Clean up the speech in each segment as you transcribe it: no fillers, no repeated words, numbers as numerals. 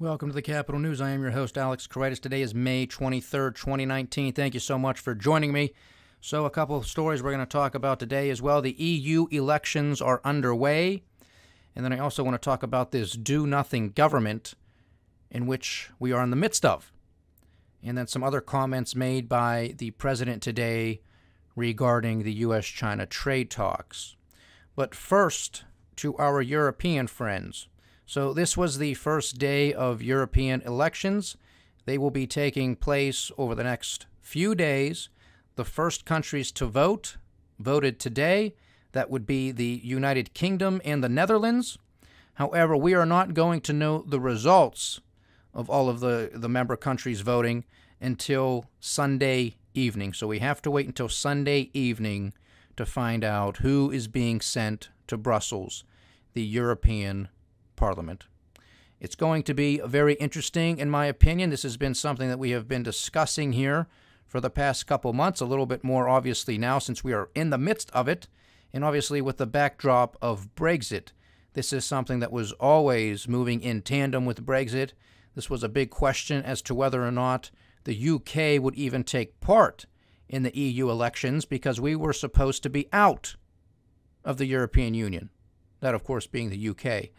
Welcome to the Capital News. I am your host, Alex Corritis. Today is May 23rd, 2019. Thank you so much for joining me. So a couple of stories we're going to talk about today as well. The EU elections are underway. And then I also want to talk about this do-nothing government in which we are in the midst of. And then some other comments made by the president today regarding the U.S.-China trade talks. But first, to our European friends. So this was the first day of European elections. They will be taking place over the next few days. The first countries to vote voted today. That would be the United Kingdom and the Netherlands. However, we are not going to know the results of all of the member countries voting until Sunday evening. So we have to wait until Sunday evening to find out who is being sent to Brussels, the European Parliament. It's going to be very interesting, in my opinion. This has been something that we have been discussing here for the past couple months, a little bit more obviously now since we are in the midst of it, and obviously with the backdrop of Brexit. This is something that was always moving in tandem with Brexit. This was a big question as to whether or not the UK would even take part in the EU elections because we were supposed to be out of the European Union. That, of course, being the UK.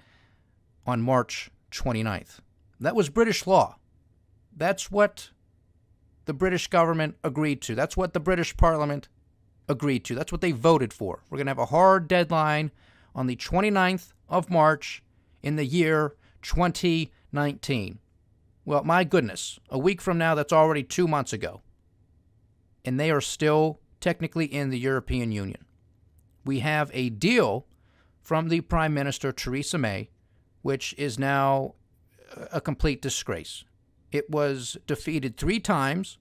On March 29th. That was British law. That's what the British government agreed to. That's what the British Parliament agreed to. That's what they voted for. We're going to have a hard deadline on the 29th of March in the year 2019. Well, my goodness, a week from now, that's already 2 months ago. And they are still technically in the European Union. We have a deal from the Prime Minister, Theresa May, which is now a complete disgrace. It was defeated 3 times.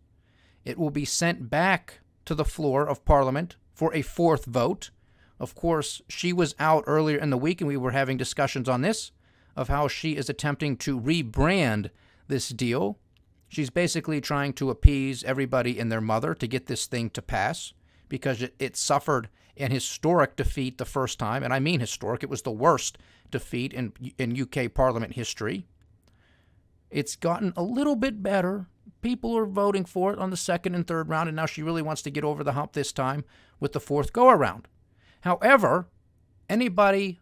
It will be sent back to the floor of Parliament for a 4th vote. Of course, she was out earlier in the week, and we were having discussions on this, of how she is attempting to rebrand this deal. She's basically trying to appease everybody and their mother to get this thing to pass, because it suffered an historic defeat the first time, and I mean historic. It was the worst defeat in UK Parliament history. It's gotten a little bit better. People are voting for it on the 2nd and 3rd round, and now she really wants to get over the hump this time with the 4th go-around. However, anybody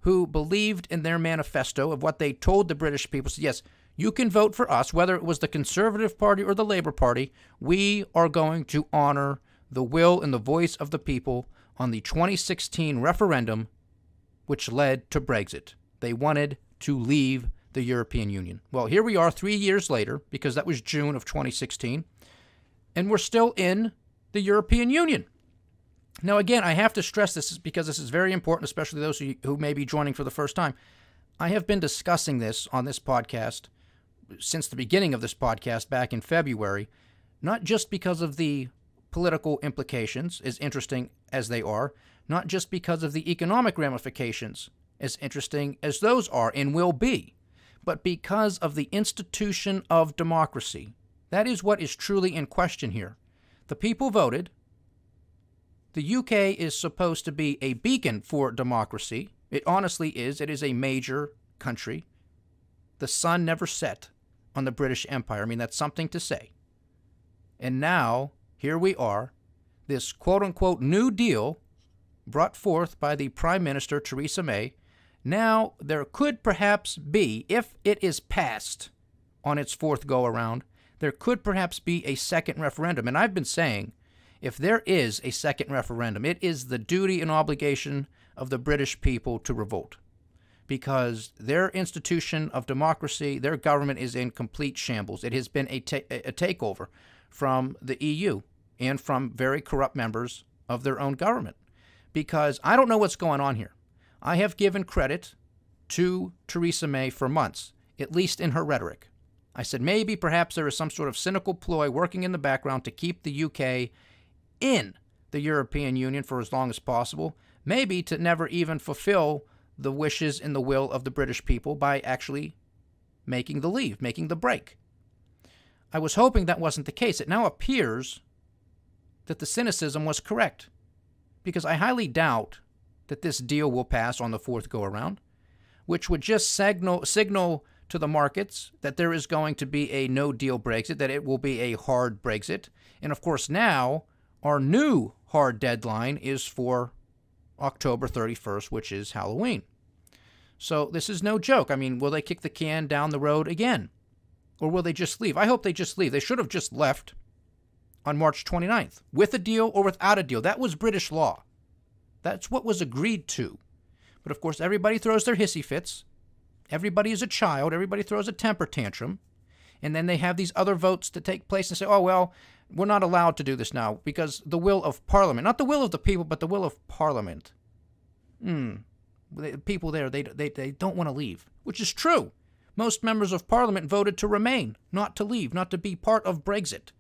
who believed in their manifesto of what they told the British people said, yes, you can vote for us, whether it was the Conservative Party or the Labour Party. We are going to honor the will and the voice of the people on the 2016 referendum, which led to Brexit. They wanted to leave the European Union. Well, here we are 3 years later, because that was June of 2016, and we're still in the European Union. Now, again, I have to stress this because this is very important, especially those who may be joining for the first time. I have been discussing this on this podcast since the beginning of this podcast back in February, not just because of the political implications, as interesting as they are, not just because of the economic ramifications, as interesting as those are and will be, but because of the institution of democracy. That is what is truly in question here. The people voted. The UK is supposed to be a beacon for democracy. It honestly is. It is a major country. The sun never set on the British Empire. I mean, that's something to say. And now, here we are, this quote-unquote New Deal brought forth by the Prime Minister, Theresa May. Now, there could perhaps be, if it is passed on its 4th go-around, there could perhaps be a second referendum. And I've been saying, if there is a second referendum, it is the duty and obligation of the British people to revolt, because their institution of democracy, their government is in complete shambles. It has been a takeover from the EU and from very corrupt members of their own government. Because I don't know what's going on here. I have given credit to Theresa May for months, at least in her rhetoric. I said maybe perhaps there is some sort of cynical ploy working in the background to keep the UK in the European Union for as long as possible, maybe to never even fulfill the wishes and the will of the British people by actually making the leave, making the break. I was hoping that wasn't the case. It now appears that the cynicism was correct, because I highly doubt that this deal will pass on the 4th go-around, which would just signal to the markets that there is going to be a no-deal Brexit, that it will be a hard Brexit. And of course now our new hard deadline is for October 31st, which is Halloween. So this is no joke. I mean, will they kick the can down the road again? Or will they just leave? I hope they just leave. They should have just left on March 29th, with a deal or without a deal. That was British law. That's what was agreed to. But of course, everybody throws their hissy fits. Everybody is a child. Everybody throws a temper tantrum. And then they have these other votes to take place and say, oh, well, we're not allowed to do this now because the will of Parliament, not the will of the people, but the will of Parliament. The people there, they don't want to leave, which is true. Most members of Parliament voted to remain, not to leave, not to be part of Brexit.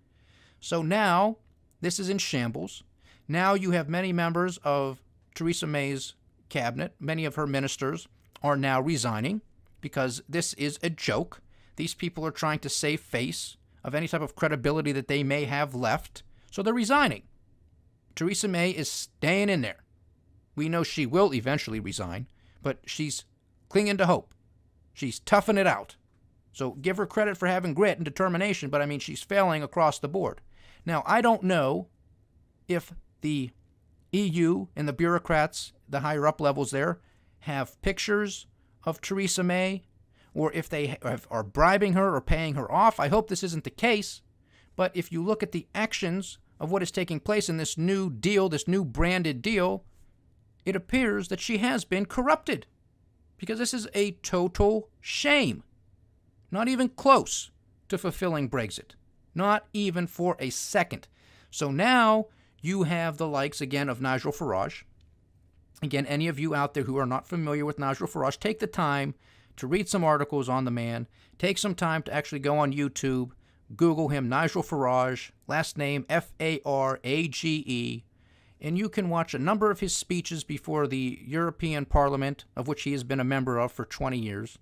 So now this is in shambles. Now you have many members of Theresa May's cabinet, many of her ministers are now resigning because this is a joke. These people are trying to save face of any type of credibility that they may have left, so they're resigning. Theresa May is staying in there. We know she will eventually resign, but she's clinging to hope. She's toughing it out. So give her credit for having grit and determination, but I mean, she's failing across the board. Now, I don't know if the EU and the bureaucrats, the higher up levels there, have pictures of Theresa May, or if they are bribing her or paying her off. I hope this isn't the case. But if you look at the actions of what is taking place in this new deal, this new branded deal, it appears that she has been corrupted. Because this is a total shame. Not even close to fulfilling Brexit. Not even for a second. So now you have the likes, again, of Nigel Farage. Again, any of you out there who are not familiar with Nigel Farage, take the time to read some articles on the man. Take some time to actually go on YouTube, Google him, Nigel Farage, last name Farage, and you can watch a number of his speeches before the European Parliament, of which he has been a member of for 20 years,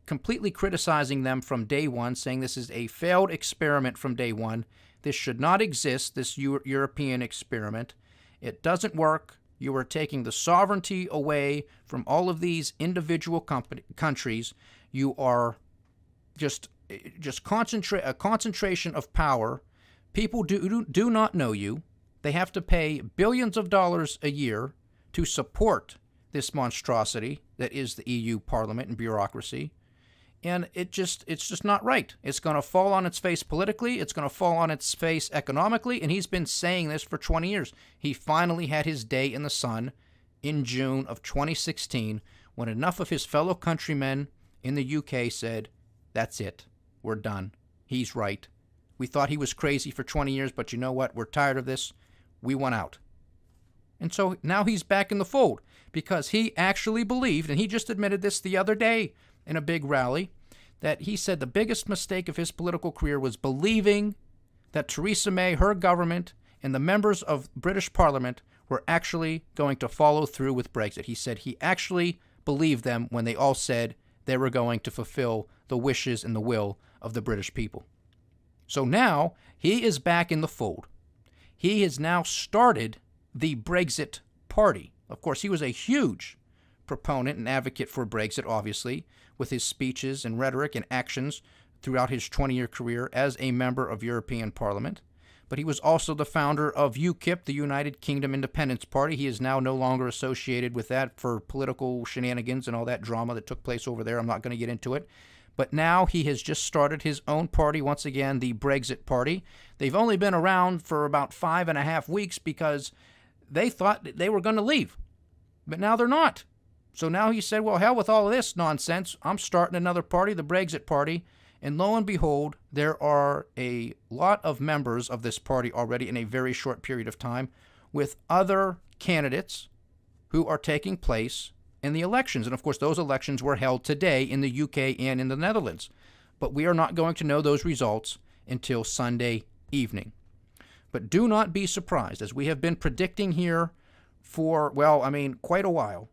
completely criticizing them from day one, saying this is a failed experiment from day one. This should not exist, this European experiment. It doesn't work. You are taking the sovereignty away from all of these individual countries. You are just a concentration of power. People do not know you. They have to pay billions of dollars a year to support this monstrosity that is the EU Parliament and bureaucracy. And it's just not right. It's going to fall on its face politically. It's going to fall on its face economically. And he's been saying this for 20 years. He finally had his day in the sun in June of 2016 when enough of his fellow countrymen in the UK said, that's it. We're done. He's right. We thought he was crazy for 20 years, but you know what? We're tired of this. We want out. And so now he's back in the fold because he actually believed, and he just admitted this the other day in a big rally, that he said the biggest mistake of his political career was believing that Theresa May, her government, and the members of British Parliament were actually going to follow through with Brexit. He said he actually believed them when they all said they were going to fulfill the wishes and the will of the British people. So now he is back in the fold. He has now started the Brexit Party. Of course, he was a huge proponent and advocate for Brexit, obviously, with his speeches and rhetoric and actions throughout his 20-year career as a member of European Parliament. But he was also the founder of UKIP, the United Kingdom Independence Party. He is now no longer associated with that for political shenanigans and all that drama that took place over there. I'm not going to get into it. But now he has just started his own party, once again, the Brexit Party. They've only been around for about 5.5 weeks because they thought they were going to leave. But now they're not. So now he said, well, hell with all of this nonsense. I'm starting another party, the Brexit Party. And lo and behold, there are a lot of members of this party already in a very short period of time with other candidates who are taking place in the elections. And of course, those elections were held today in the UK and in the Netherlands. But we are not going to know those results until Sunday evening. But do not be surprised, as we have been predicting here for, quite a while.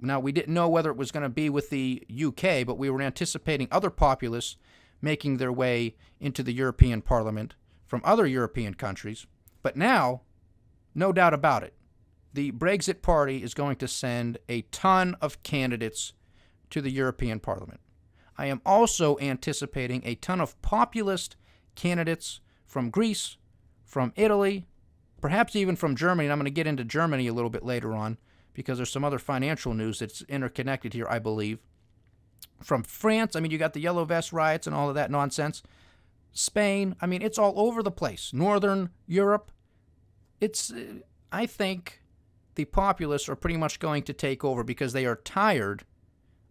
Now, we didn't know whether it was going to be with the UK, but we were anticipating other populists making their way into the European Parliament from other European countries. But now, no doubt about it, the Brexit Party is going to send a ton of candidates to the European Parliament. I am also anticipating a ton of populist candidates from Greece, from Italy, perhaps even from Germany. And I'm going to get into Germany a little bit later on because there's some other financial news that's interconnected here, I believe. From France, I mean, you got the Yellow Vest riots and all of that nonsense. Spain, I mean, it's all over the place. Northern Europe. I think the populists are pretty much going to take over because they are tired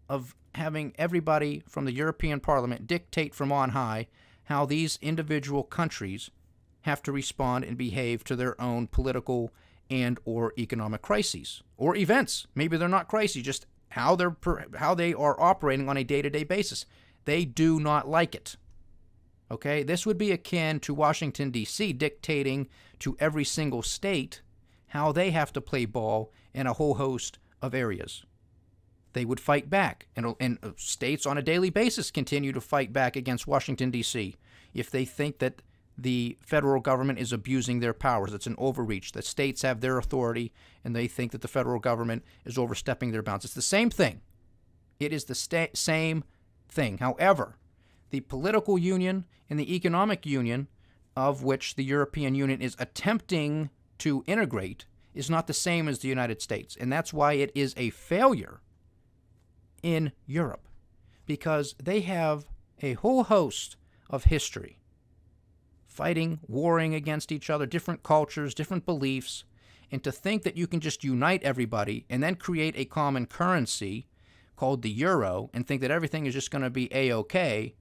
of having everybody from the European Parliament dictate from on high how these individual countries have to respond and behave to their own political and or economic crises or events. Maybe they're not crises, just how they are operating on a day-to-day basis. They do not like it. Okay? This would be akin to Washington, D.C. dictating to every single state how they have to play ball in a whole host of areas. They would fight back, and states on a daily basis continue to fight back against Washington, D.C. if they think that the federal government is abusing their powers. It's an overreach. The states have their authority, and they think that the federal government is overstepping their bounds. It's the same thing. It is the same thing. However, the political union and the economic union of which the European Union is attempting to integrate is not the same as the United States, and that's why it is a failure in Europe, because they have a whole host of history, fighting, warring against each other, different cultures, different beliefs, and to think that you can just unite everybody and then create a common currency called the euro and think that everything is just going to be A-OK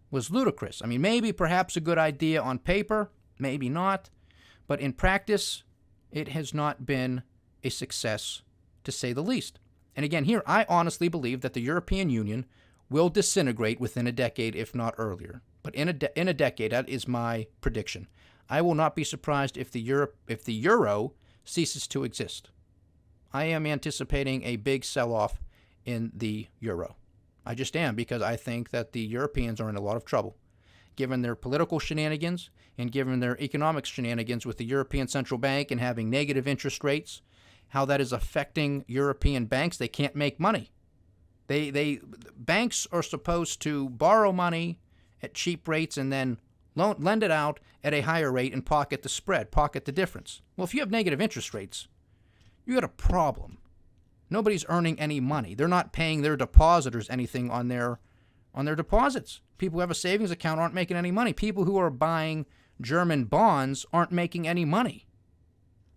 was ludicrous. I mean, maybe perhaps a good idea on paper, maybe not, but in practice, it has not been a success, to say the least. And again, here, I honestly believe that the European Union will disintegrate within a decade, if not earlier. But in a decade, that is my prediction. I will not be surprised if the euro ceases to exist. I am anticipating a big sell-off in the euro. I just am, because I think that the Europeans are in a lot of trouble, given their political shenanigans and given their economic shenanigans with the European Central Bank and having negative interest rates, how that is affecting European banks. They can't make money. Banks are supposed to borrow money at cheap rates and then lend it out at a higher rate and pocket the spread, pocket the difference. Well, if you have negative interest rates, you got a problem. Nobody's earning any money. They're not paying their depositors anything on their deposits. People who have a savings account aren't making any money. People who are buying German bonds aren't making any money.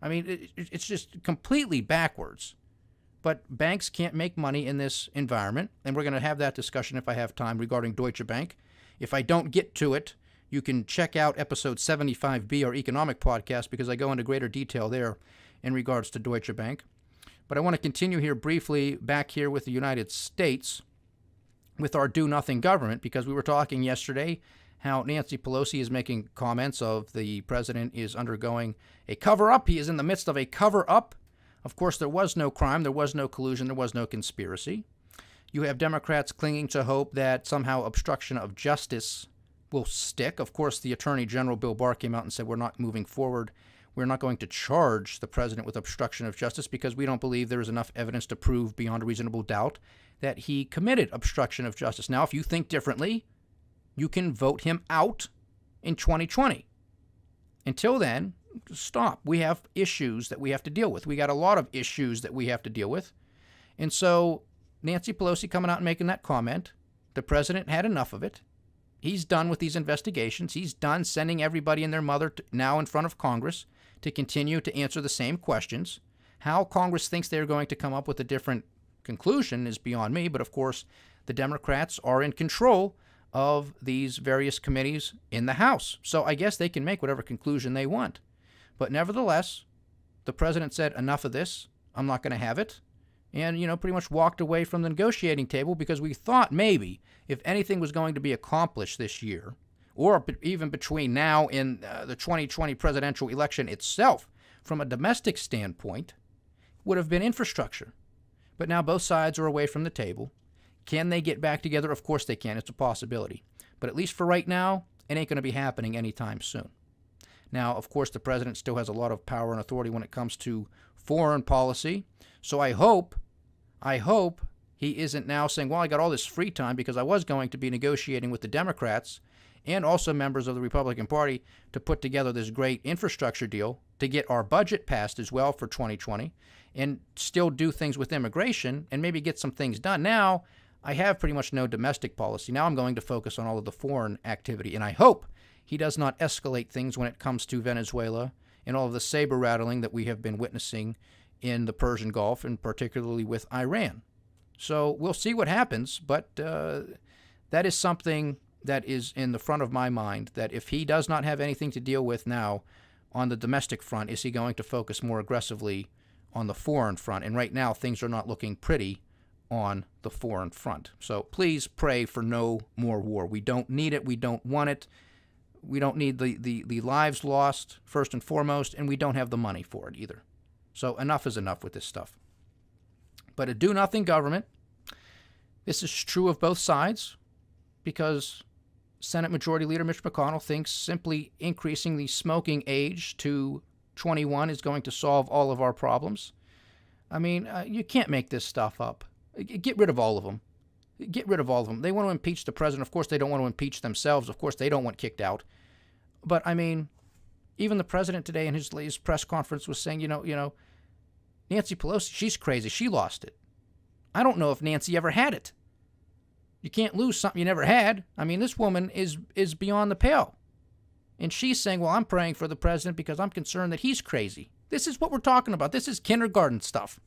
I mean, it's just completely backwards. But banks can't make money in this environment, and we're going to have that discussion if I have time regarding Deutsche Bank. If I don't get to it, you can check out episode 75B, our economic podcast, because I go into greater detail there in regards to Deutsche Bank. But I want to continue here briefly back here with the United States with our do-nothing government, because we were talking yesterday how Nancy Pelosi is making comments of the president is undergoing a cover-up. He is in the midst of a cover-up. Of course, there was no crime, there was no collusion, there was no conspiracy. You have Democrats clinging to hope that somehow obstruction of justice will stick. Of course, the Attorney General, Bill Barr, came out and said we're not moving forward. We're not going to charge the president with obstruction of justice because we don't believe there is enough evidence to prove beyond a reasonable doubt that he committed obstruction of justice. Now, if you think differently, you can vote him out in 2020. Until then, stop. We have issues that we have to deal with. We got a lot of issues that we have to deal with. And so Nancy Pelosi coming out and making that comment, the president had enough of it. He's done with these investigations. He's done sending everybody and their mother now in front of Congress to continue to answer the same questions. How Congress thinks they're going to come up with a different conclusion is beyond me, but of course the Democrats are in control of these various committees in the House. So I guess they can make whatever conclusion they want. But nevertheless, the president said, enough of this. I'm not going to have it. And, pretty much walked away from the negotiating table because we thought maybe if anything was going to be accomplished this year, or even between now and the 2020 presidential election itself, from a domestic standpoint, would have been infrastructure. But now both sides are away from the table. Can they get back together? Of course they can. It's a possibility. But at least for right now, it ain't going to be happening anytime soon. Now, of course, the president still has a lot of power and authority when it comes to foreign policy. So I hope He isn't now saying, well, I got all this free time because I was going to be negotiating with the Democrats and also members of the Republican Party to put together this great infrastructure deal to get our budget passed as well for 2020 and still do things with immigration and maybe get some things done. Now, I have pretty much no domestic policy. Now I'm going to focus on all of the foreign activity, and I hope he does not escalate things when it comes to Venezuela and all of the saber rattling that we have been witnessing in the Persian Gulf, and particularly with Iran. So we'll see what happens, but that is something that is in the front of my mind, that if he does not have anything to deal with now on the domestic front, is he going to focus more aggressively on the foreign front? And right now, things are not looking pretty on the foreign front. So please pray for no more war. We don't need it. We don't want it. We don't need the lives lost, first and foremost, and we don't have the money for it either. So enough is enough with this stuff. But a do-nothing government, this is true of both sides, because Senate Majority Leader Mitch McConnell thinks simply increasing the smoking age to 21 is going to solve all of our problems. I mean, you can't make this stuff up. Get rid of all of them. Get rid of all of them. They want to impeach the president. Of course, they don't want to impeach themselves. Of course, they don't want kicked out. But, I mean, even the president today in his latest press conference was saying, you know, Nancy Pelosi, she's crazy. She lost it. I don't know if Nancy ever had it. You can't lose something you never had. I mean, this woman is beyond the pale. And she's saying, well, I'm praying for the president because I'm concerned that he's crazy. This is what we're talking about. This is kindergarten stuff.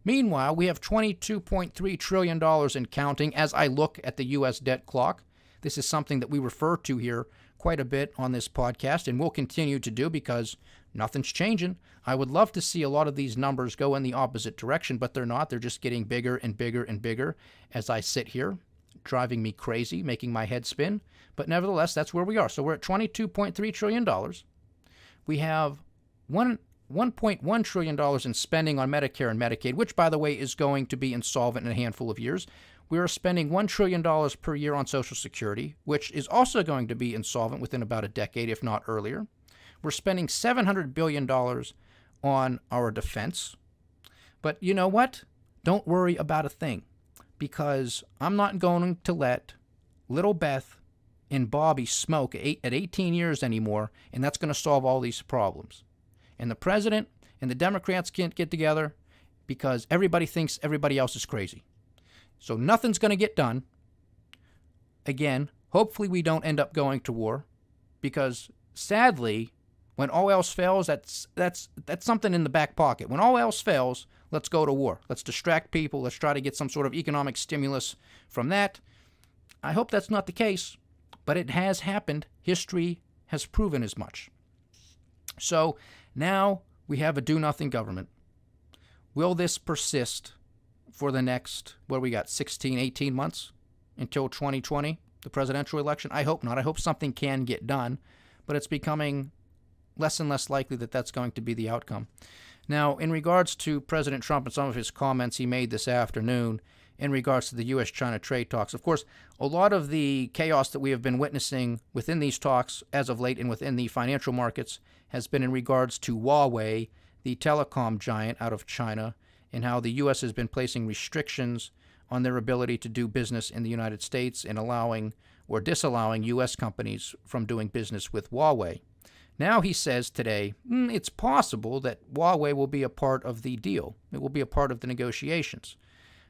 Meanwhile, we have $22.3 trillion and counting as I look at the U.S. debt clock. This is something that we refer to here quite a bit on this podcast, and we'll continue to do because nothing's changing. I would love to see a lot of these numbers go in the opposite direction, but they're not. They're just getting bigger and bigger and bigger as I sit here, driving me crazy, making my head spin. But nevertheless, that's where we are. So we're at $22.3 trillion. We have $1.1 trillion in spending on Medicare and Medicaid, which, by the way, is going to be insolvent in a handful of years. We are spending $1 trillion per year on Social Security, which is also going to be insolvent within about a decade, if not earlier. We're spending $700 billion on our defense. But you know what? Don't worry about a thing, because I'm not going to let little Beth and Bobby smoke at 18 years anymore, and that's going to solve all these problems. And the president and the Democrats can't get together because everybody thinks everybody else is crazy. So nothing's going to get done. Again, hopefully we don't end up going to war, because sadly, when all else fails, that's something in the back pocket. When all else fails, let's go to war. Let's distract people. Let's try to get some sort of economic stimulus from that. I hope that's not the case, but it has happened. History has proven as much. So now we have a do-nothing government. Will this persist for the next, 16, 18 months until 2020, the presidential election? I hope not. I hope something can get done, but it's becoming less and less likely that that's going to be the outcome. Now, in regards to President Trump and some of his comments he made this afternoon in regards to the U.S.-China trade talks, of course, a lot of the chaos that we have been witnessing within these talks as of late and within the financial markets has been in regards to Huawei, the telecom giant out of China, and how the U.S. has been placing restrictions on their ability to do business in the United States and allowing or disallowing U.S. companies from doing business with Huawei. Now he says today, it's possible that Huawei will be a part of the deal. It will be a part of the negotiations.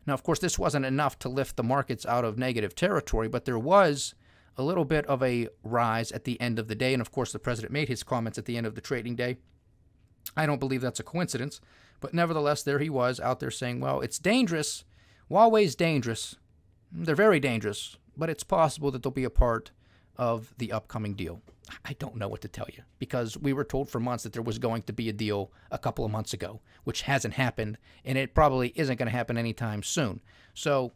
Now, of course, this wasn't enough to lift the markets out of negative territory, but there was a little bit of a rise at the end of the day. And, of course, the president made his comments at the end of the trading day. I don't believe that's a coincidence. But nevertheless, there he was out there saying, well, it's dangerous. Huawei's dangerous. They're very dangerous. But it's possible that they'll be a part of the upcoming deal. I don't know what to tell you, because we were told for months that there was going to be a deal a couple of months ago, which hasn't happened, and it probably isn't going to happen anytime soon. So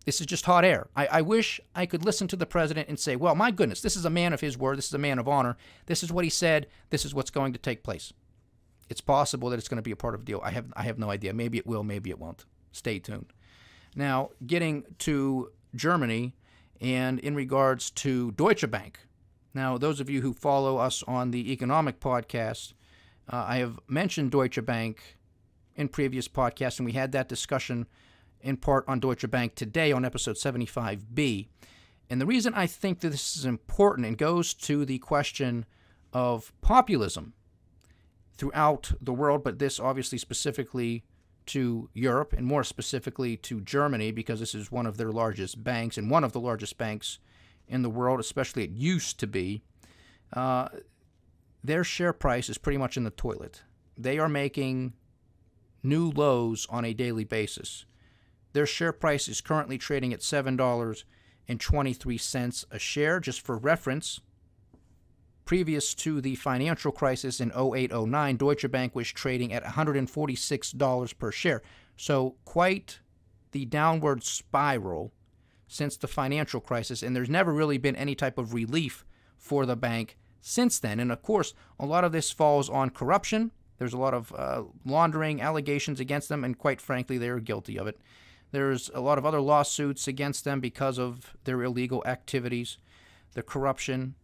this is just hot air. I wish I could listen to the president and say, well, my goodness, this is a man of his word. This is a man of honor. This is what he said. This is what's going to take place. It's possible that it's going to be a part of a deal. I have no idea. Maybe it will, maybe it won't. Stay tuned. Now, getting to Germany and in regards to Deutsche Bank. Now, those of you who follow us on the economic podcast, I have mentioned Deutsche Bank in previous podcasts, and we had that discussion in part on Deutsche Bank today on episode 75B. And the reason I think that this is important and goes to the question of populism throughout the world, but this obviously specifically to Europe and more specifically to Germany, because this is one of their largest banks and one of the largest banks in the world, especially it used to be. Their share price is pretty much in the toilet. They are making new lows on a daily basis. Their share price is currently trading at $7.23 a share. Just for reference, previous to the financial crisis in 08-09, Deutsche Bank was trading at $146 per share. So quite the downward spiral since the financial crisis, and there's never really been any type of relief for the bank since then. And of course, a lot of this falls on corruption. There's a lot of laundering allegations against them, and quite frankly, they're guilty of it. There's a lot of other lawsuits against them because of their illegal activities, the corruption,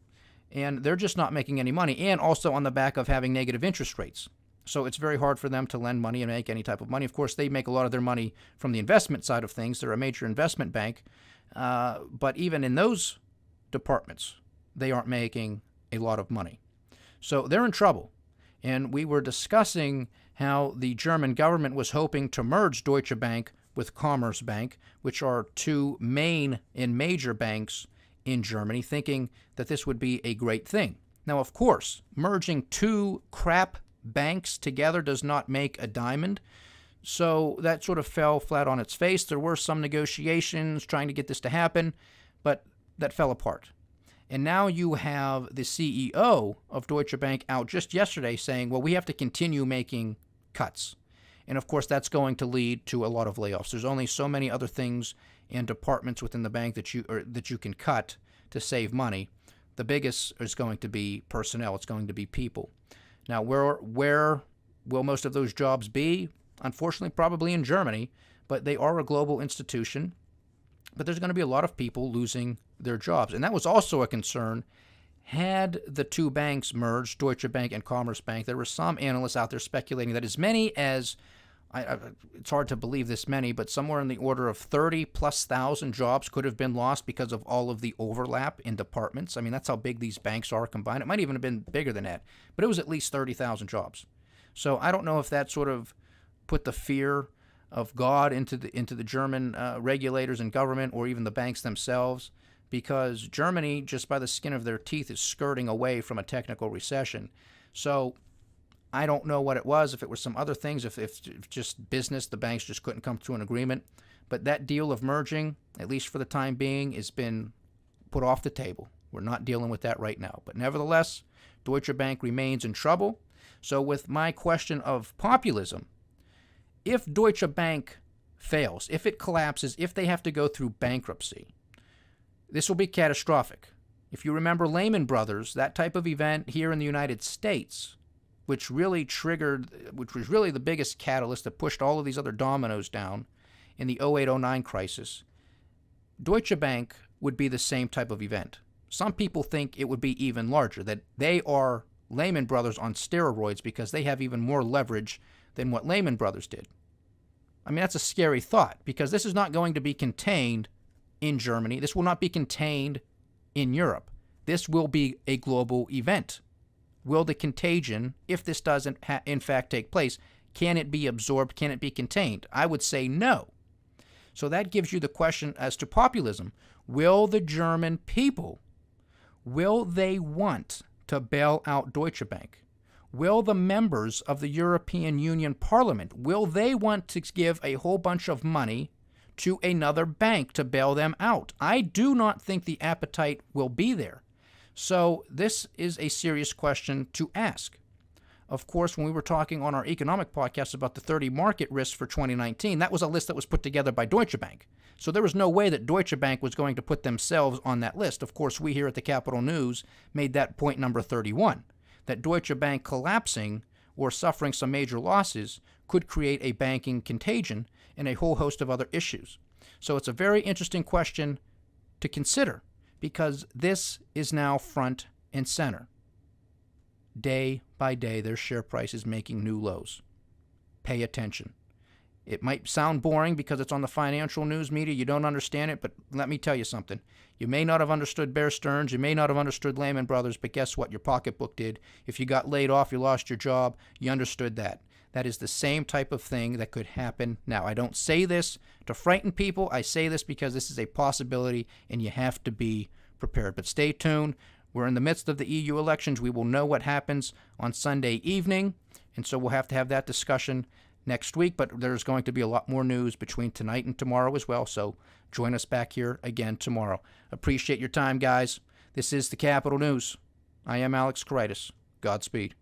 and they're just not making any money, and also on the back of having negative interest rates. So it's very hard for them to lend money and make any type of money. Of course, they make a lot of their money from the investment side of things. They're a major investment bank, but even in those departments, they aren't making a lot of money. So they're in trouble. And we were discussing how the German government was hoping to merge Deutsche Bank with Commerzbank, which are two main and major banks in Germany, thinking that this would be a great thing. Now, of course, merging two crap banks together does not make a diamond. So that sort of fell flat on its face. There were some negotiations trying to get this to happen, but that fell apart. And now you have the CEO of Deutsche Bank out just yesterday saying, well, we have to continue making cuts. And of course, that's going to lead to a lot of layoffs. There's only so many other things and departments within the bank that you can cut to save money. The biggest is going to be personnel. It's going to be people. Now, where will most of those jobs be? Unfortunately, probably in Germany, but they are a global institution. But there's going to be a lot of people losing their jobs. And that was also a concern. Had the two banks merged, Deutsche Bank and Commerzbank, there were some analysts out there speculating that as many as, it's hard to believe this many, but somewhere in the order of 30,000+ jobs could have been lost because of all of the overlap in departments. I mean, that's how big these banks are combined. It might even have been bigger than that, but it was at least 30,000 jobs. So I don't know if that sort of put the fear of God into the German regulators and government, or even the banks themselves, because Germany, just by the skin of their teeth, is skirting away from a technical recession. So I don't know what it was, if it were some other things, if just business, the banks just couldn't come to an agreement. But that deal of merging, at least for the time being, has been put off the table. We're not dealing with that right now. But nevertheless, Deutsche Bank remains in trouble. So with my question of populism, if Deutsche Bank fails, if it collapses, if they have to go through bankruptcy, this will be catastrophic. If you remember Lehman Brothers, that type of event here in the United States, which was really the biggest catalyst that pushed all of these other dominoes down in the 08-09 crisis, Deutsche Bank would be the same type of event. Some people think it would be even larger, that they are Lehman Brothers on steroids because they have even more leverage than what Lehman Brothers did. I mean, that's a scary thought, because this is not going to be contained in Germany. This will not be contained in Europe. This will be a global event. Will the contagion, if this doesn't in fact take place, can it be absorbed? Can it be contained? I would say no. So that gives you the question as to populism. Will the German people, will they want to bail out Deutsche Bank? Will the members of the European Union Parliament, will they want to give a whole bunch of money to another bank to bail them out? I do not think the appetite will be there. So this is a serious question to ask. Of course, when we were talking on our economic podcast about the 30 market risks for 2019, that was a list that was put together by Deutsche Bank. So there was no way that Deutsche Bank was going to put themselves on that list. Of course, we here at the Capital News made that point number 31. That Deutsche Bank collapsing or suffering some major losses could create a banking contagion and a whole host of other issues. So it's a very interesting question to consider, because this is now front and center. Day by day, their share price is making new lows. Pay attention. It might sound boring because it's on the financial news media. You don't understand it, but let me tell you something. You may not have understood Bear Stearns. You may not have understood Lehman Brothers, but guess what? Your pocketbook did. If you got laid off, you lost your job, you understood that. That is the same type of thing that could happen now. I don't say this to frighten people. I say this because this is a possibility, and you have to be prepared. But stay tuned. We're in the midst of the EU elections. We will know what happens on Sunday evening, and so we'll have to have that discussion next week, but there's going to be a lot more news between tonight and tomorrow as well, so join us back here again tomorrow. Appreciate your time, guys. This is the Capital News. I am Alex Koritis. Godspeed.